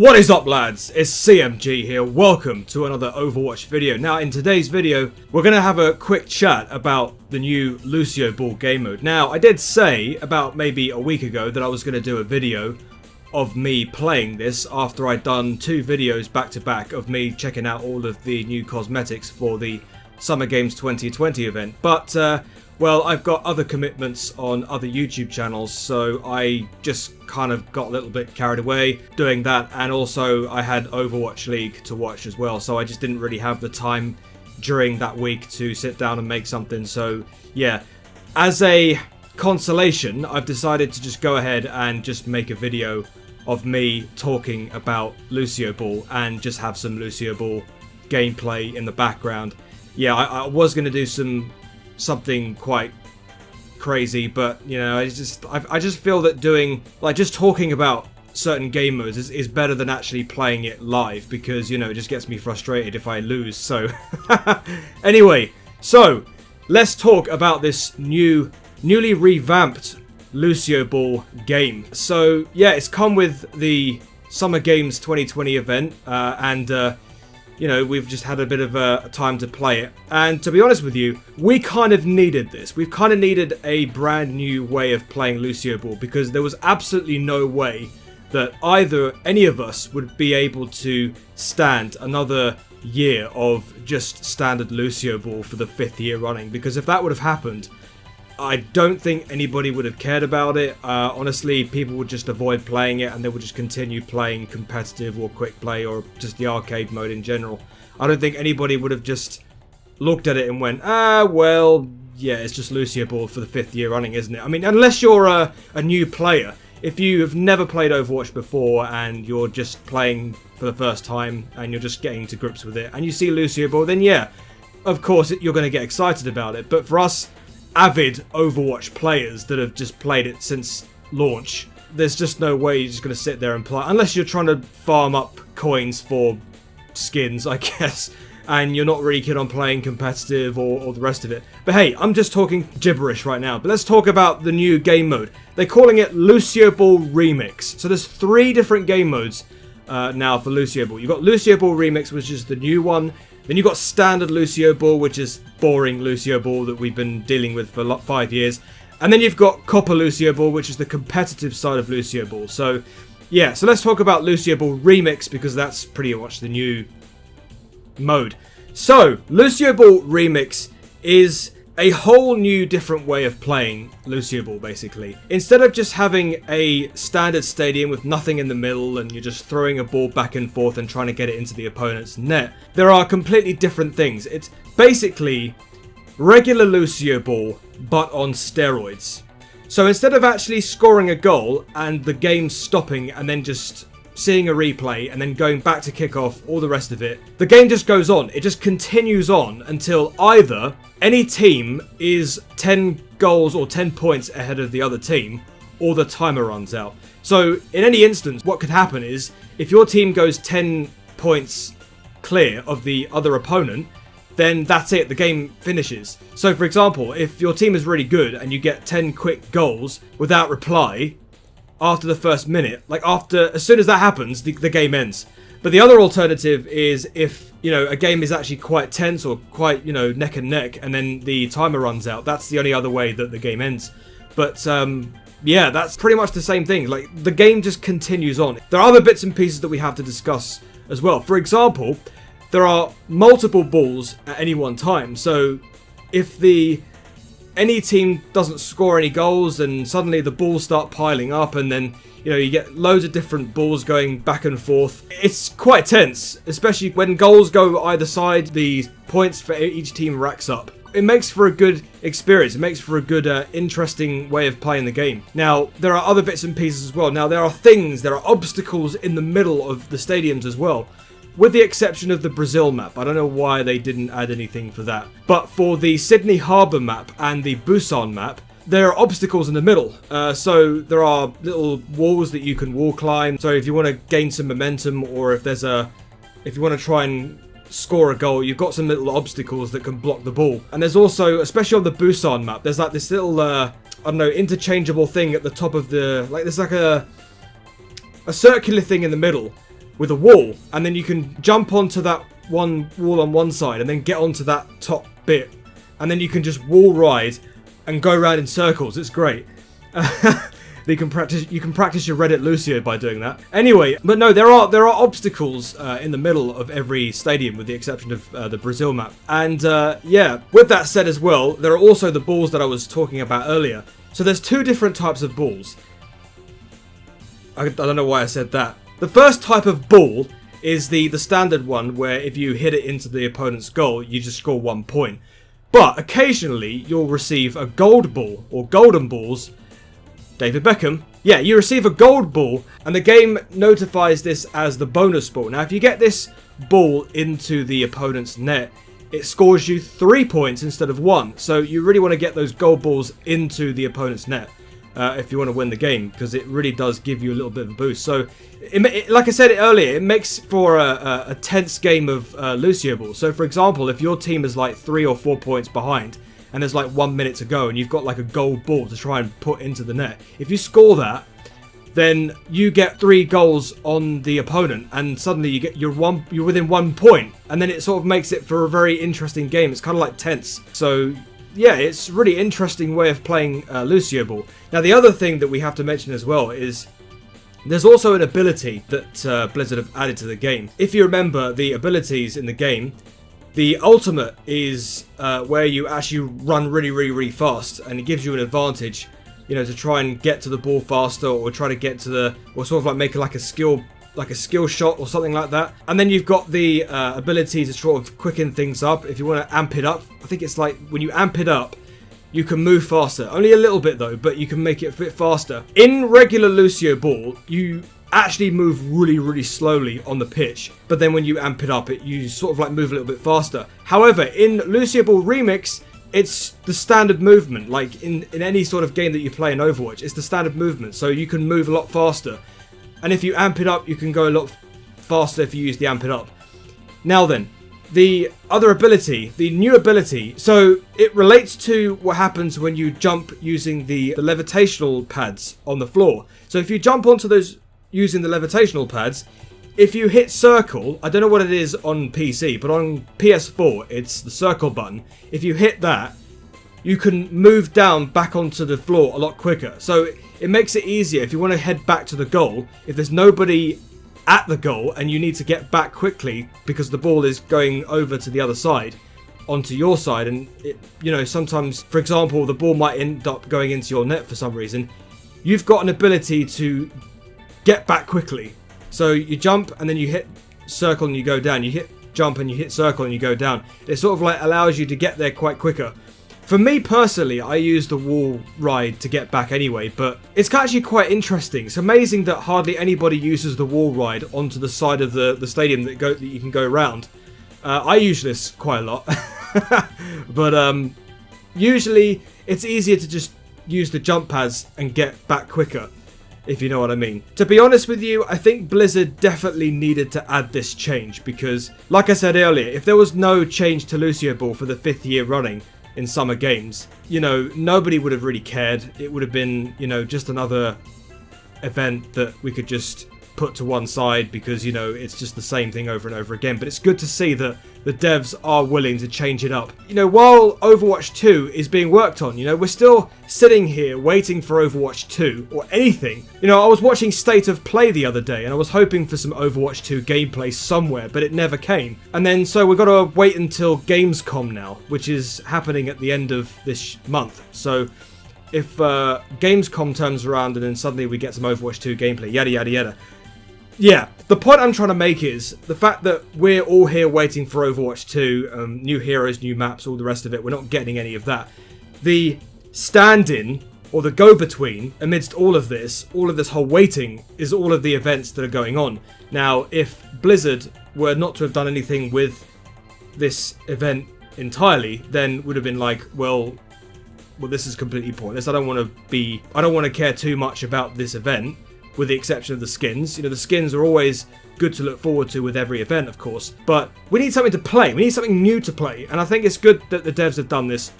What is up, lads? It's CMG here. Welcome to another Overwatch video. Now, in today's video, we're going to have a quick chat about the new Lucioball game mode. Now, I did say about maybe a week ago that I was going to do a video of me playing this after I'd done 2 videos back to back of me checking out all of the new cosmetics for the Summer Games 2020 event. But, well, I've got other commitments on other YouTube channels, so I just kind of got a little bit carried away doing that, and also I had Overwatch League to watch as well, so I just didn't really have the time during that week to sit down and make something. So yeah, as a consolation, I've decided to just go ahead and just make a video of me talking about Lucioball and just have some Lucioball gameplay in the background. Yeah, I was going to do something quite crazy, but you know, I just feel that doing, like, just talking about certain game modes is better than actually playing it live, because, you know, it just gets me frustrated if I lose. So anyway, so let's talk about this newly revamped Lucioball game. So yeah, it's come with the Summer Games 2020 event, and you know, we've just had a bit of a time to play it. And to be honest with you, we kind of needed this. We've kind of needed a brand new way of playing Lucioball, because there was absolutely no way that either any of us would be able to stand another year of just standard Lucioball for the 5th year running. Because if that would have happened, I don't think anybody would have cared about it. Honestly, people would just avoid playing it, and they would just continue playing competitive or quick play or just the arcade mode in general. I don't think anybody would have just looked at it and went, well, yeah, it's just Lucioball for the 5th year running, isn't it? I mean, unless you're a new player. If you have never played Overwatch before and you're just playing for the first time and you're just getting to grips with it and you see Lucioball, then yeah, of course you're going to get excited about it. But for us avid Overwatch players that have just played it since launch, there's just no way you're just going to sit there and play, unless you're trying to farm up coins for skins, I guess, and you're not really keen on playing competitive or the rest of it. But hey, I'm just talking gibberish right now. But let's talk about the new game mode. They're calling it Lucioball Remix. So there's 3 different game modes now for Lucioball. You've got Lucioball Remix, which is the new one. Then you've got Standard Lucioball, which is boring Lucioball that we've been dealing with for 5 years. And then you've got Copper Lucioball, which is the competitive side of Lucioball. So yeah, so let's talk about Lucioball Remix, because that's pretty much the new mode. So Lucioball Remix is a whole new different way of playing Lucioball, basically. Instead of just having a standard stadium with nothing in the middle and you're just throwing a ball back and forth and trying to get it into the opponent's net, there are completely different things. It's basically regular Lucioball, but on steroids. So instead of actually scoring a goal and the game stopping and then just seeing a replay and then going back to kick off, all the rest of it, the game just goes on. It just continues on until either any team is 10 goals or 10 points ahead of the other team, or the timer runs out. So in any instance, what could happen is, if your team goes 10 points clear of the other opponent, then that's it, the game finishes. So for example, if your team is really good and you get 10 quick goals without reply after the first minute, as soon as that happens, the game ends. But the other alternative is if, you know, a game is actually quite tense or quite, you know, neck and neck, and then the timer runs out. That's the only other way that the game ends. But yeah, that's pretty much the same thing. Like, the game just continues on. There are other bits and pieces that we have to discuss as well. For example, there are multiple balls at any one time. So if any team doesn't score any goals, and suddenly the balls start piling up, and then, you know, you get loads of different balls going back and forth. It's quite tense, especially when goals go either side. The points for each team racks up. It makes for a good experience. It makes for a good, interesting way of playing the game. Now, there are other bits and pieces as well. Now, there are obstacles in the middle of the stadiums as well, with the exception of the Brazil map. I don't know why they didn't add anything for that. But for the Sydney Harbour map and the Busan map, there are obstacles in the middle. So there are little walls that you can wall climb. So if you want to gain some momentum, or if you want to try and score a goal, you've got some little obstacles that can block the ball. And there's also, especially on the Busan map, there's like this little, I don't know, interchangeable thing at the top of the, like, there's like a circular thing in the middle with a wall, and then you can jump onto that one wall on one side and then get onto that top bit, and then you can just wall ride and go around in circles. It's great. You can practice your Reddit Lucio by doing that. Anyway, but no, there are obstacles in the middle of every stadium, with the exception of the Brazil map. And yeah, with that said as well, there are also the balls that I was talking about earlier. So there's two different types of balls. I don't know why I said that. The first type of ball is the standard one, where if you hit it into the opponent's goal, you just score 1 point. But occasionally, you'll receive a gold ball, or golden balls. David Beckham. Yeah, you receive a gold ball, and the game notifies this as the bonus ball. Now, if you get this ball into the opponent's net, it scores you 3 points instead of 1. So you really want to get those gold balls into the opponent's net if you want to win the game, because it really does give you a little bit of a boost. So, like I said earlier, it makes for a tense game of Lucioball. So, for example, if your team is like 3 or 4 points behind, and there's like 1 minute to go, and you've got like a gold ball to try and put into the net. If you score that, then you get 3 goals on the opponent, and suddenly you're within 1 point, and then it sort of makes it for a very interesting game. It's kind of like tense. So yeah, it's a really interesting way of playing Lucioball. Now, the other thing that we have to mention as well is there's also an ability that Blizzard have added to the game. If you remember the abilities in the game, the ultimate is where you actually run really fast, and it gives you an advantage, you know, to try and get to the ball faster, or try to get to the, or sort of like make like a skill shot or something like that. And then you've got the ability to sort of quicken things up if you want to amp it up. I think it's like when you amp it up, you can move faster. Only a little bit though, but you can make it a bit faster. In regular Lucioball, you actually move really slowly on the pitch, but then when you amp it up, you sort of like move a little bit faster. However, in Lucioball Remix, it's the standard movement. Like in any sort of game that you play in Overwatch, it's the standard movement, so you can move a lot faster. And if you amp it up, you can go a lot faster if you use the amp it up. Now then, the other ability, the new ability, so it relates to what happens when you jump using the levitational pads on the floor. So if you jump onto those using the levitational pads, if you hit circle, I don't know what it is on PC, but on PS4 it's the circle button. If you hit that, you can move down back onto the floor a lot quicker. So it makes it easier if you want to head back to the goal. If there's nobody at the goal and you need to get back quickly because the ball is going over to the other side, onto your side, and it, you know, sometimes, for example, the ball might end up going into your net for some reason, you've got an ability to get back quickly. So you jump and then you hit circle and you go down. You hit jump and you hit circle and you go down. It sort of like allows you to get there quite quicker. For me personally, I use the wall ride to get back anyway, but it's actually quite interesting. It's amazing that hardly anybody uses the wall ride onto the side of the stadium that you can go around. I use this quite a lot, but usually it's easier to just use the jump pads and get back quicker, if you know what I mean. To be honest with you, I think Blizzard definitely needed to add this change, because, like I said earlier, if there was no change to Lucioball for the 5th year running in Summer Games, you know, nobody would have really cared. It would have been, you know, just another event that we could just put to one side because, you know, it's just the same thing over and over again. But it's good to see that the devs are willing to change it up. You know, while Overwatch 2 is being worked on, you know, we're still sitting here waiting for Overwatch 2 or anything. You know, I was watching State of Play the other day and I was hoping for some Overwatch 2 gameplay somewhere, but it never came. And then so we've got to wait until Gamescom now, which is happening at the end of this month. So if Gamescom turns around and then suddenly we get some Overwatch 2 gameplay, yada yada yada. Yeah, the point I'm trying to make is the fact that we're all here waiting for Overwatch 2, new heroes, new maps, all the rest of it. We're not getting any of that. The stand-in, or the go-between, amidst all of this whole waiting, is all of the events that are going on. Now, if Blizzard were not to have done anything with this event entirely, then would have been like, well, this is completely pointless. I don't want to care too much about this event, with the exception of the skins. You know, the skins are always good to look forward to with every event, of course. But we need something to play. We need something new to play. And I think it's good that the devs have done this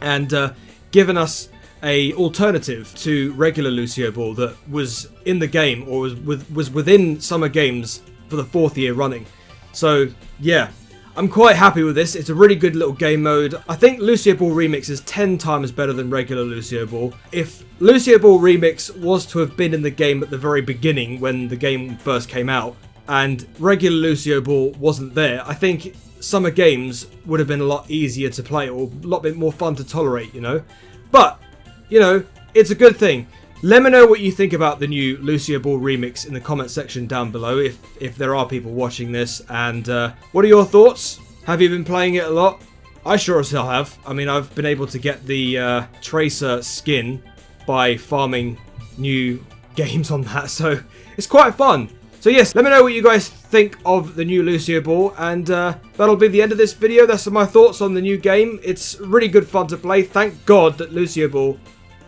and given us a alternative to regular Lucioball that was in the game, or was within Summer Games for the 4th year running. So yeah, I'm quite happy with this. It's a really good little game mode. I think Lucioball Remix is 10 times better than regular Lucioball. If Lucioball Remix was to have been in the game at the very beginning when the game first came out, and regular Lucioball wasn't there, I think Summer Games would have been a lot easier to play, or a lot bit more fun to tolerate, you know? But, you know, it's a good thing. Let me know what you think about the new Lucioball Remix in the comment section down below, if there are people watching this. And what are your thoughts? Have you been playing it a lot? I sure as hell have. I mean, I've been able to get the Tracer skin by farming new games on that, so it's quite fun. So yes, let me know what you guys think of the new Lucioball, and that'll be the end of this video. That's my thoughts on the new game. It's really good fun to play. Thank God that Lucioball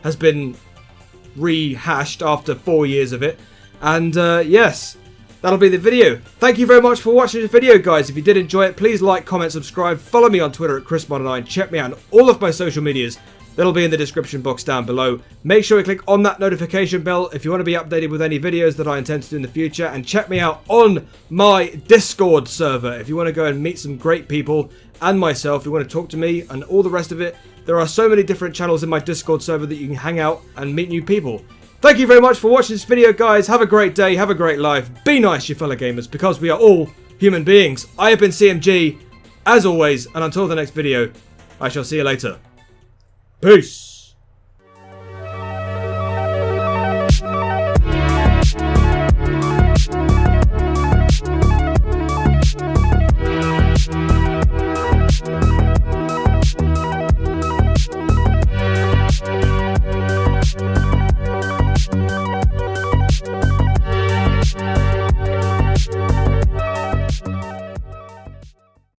has been rehashed after 4 years of it. And yes, that'll be the video. Thank you very much for watching this video, guys. If you did enjoy it, please like, comment, subscribe. Follow me on Twitter at ChrisMod9. Check me out on all of my social medias. That'll be in the description box down below. Make sure you click on that notification bell if you want to be updated with any videos that I intend to do in the future. And check me out on my Discord server if you want to go and meet some great people, and myself if you want to talk to me and all the rest of it. There are so many different channels in my Discord server that you can hang out and meet new people. Thank you very much for watching this video, guys. Have a great day. Have a great life. Be nice, you fellow gamers, because we are all human beings. I have been CMG, as always, and until the next video, I shall see you later. Peace!